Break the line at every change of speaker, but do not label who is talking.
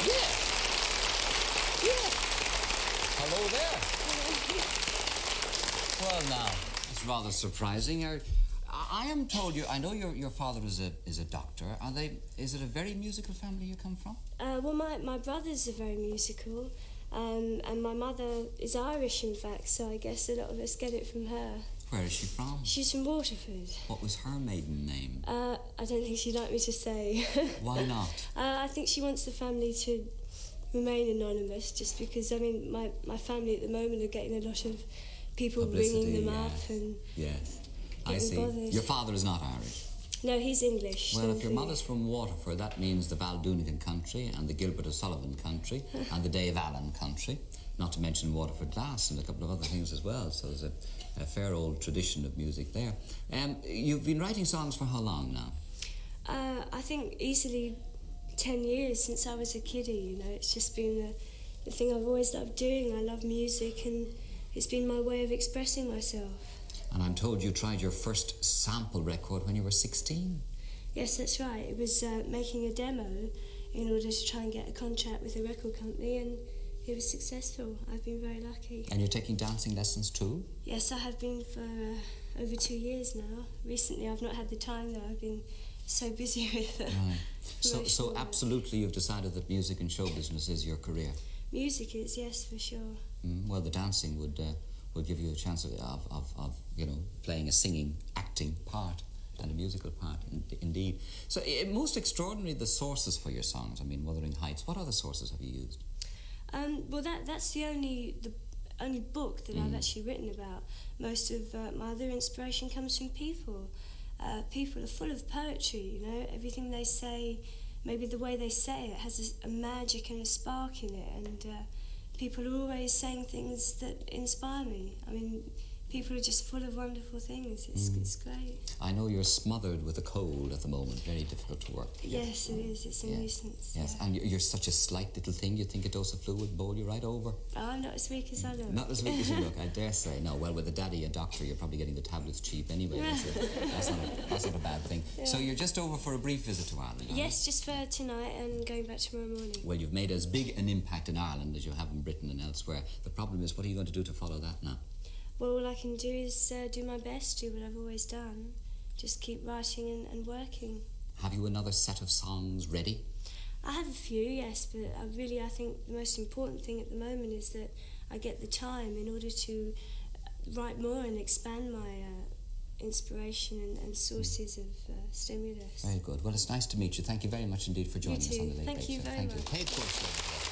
Yeah. Hello there. Well, now, it's rather surprising. I am told I know your father is a doctor. Is it a very musical family you come from?
Well, my brothers are very musical, and my mother is Irish, in fact, so I guess a lot of us get it from her.
Where is she from?
She's from Waterford.
What was her maiden name?
I don't think she'd like me to say.
Why not?
I think she wants the family to remain anonymous, just because, I mean, my family at the moment are getting a lot of people ringing them up and...
Yes, I see.
Bothered.
Your father is not Irish?
No, he's English.
Well, if your mother's from Waterford, that means the Baldunican country and the Gilbert O'Sullivan country and the Dave Allen country, not to mention Waterford Glass and a couple of other things as well, so there's a fair old tradition of music there. You've been writing songs for how long now?
I think easily 10 years, since I was a kiddie, you know. It's just been the thing I've always loved doing. I love music, and it's been my way of expressing myself.
And I'm told you tried your first sample record when you were 16.
Yes, that's right. It was making a demo in order to try and get a contract with a record company, and it was successful. I've been very lucky.
And you're taking dancing lessons too?
Yes, I have been for over 2 years now. Recently I've not had the time, though. I've been so busy with
Right. So absolutely you've decided that music and show business is your career? Music
is, yes, for sure.
Well, the dancing would give you a chance of you know, playing a singing, acting part and a musical part, indeed. So most extraordinary, the sources for your songs. I mean, Wuthering Heights. What other sources have you used?
Well, that's the only book that I've actually written about. Most of my other inspiration comes from people. People are full of poetry, you know. Everything they say, maybe the way they say it, has a magic and a spark in it, and people are always saying things that inspire me. I mean, people are just full of wonderful things. It's great.
I know you're smothered with a cold at the moment. Very difficult to work.
Yes, it is. It's a nuisance.
Yes, and you're such a slight little thing. You think a dose of fluid bowl you right over.
Oh, I'm not as weak as I look.
Not as weak as you look, I dare say. No, well, with a daddy, a doctor, you're probably getting the tablets cheap anyway. That's not a bad thing. Yeah. So you're just over for a brief visit to Ireland, aren't
Yes, just for tonight and going back tomorrow morning.
Well, you've made as big an impact in Ireland as you have in Britain and elsewhere. The problem is, what are you going to do to follow that now?
Well, all I can do is do my best, do what I've always done. Just keep writing and working.
Have you another set of songs ready?
I have a few, yes, but I think the most important thing at the moment is that I get the time in order to write more and expand my inspiration and sources of stimulus.
Very good. Well, it's nice to meet you. Thank you very much indeed for joining us on the Late
Thank
Late
you
Show.
very much.
Thank you.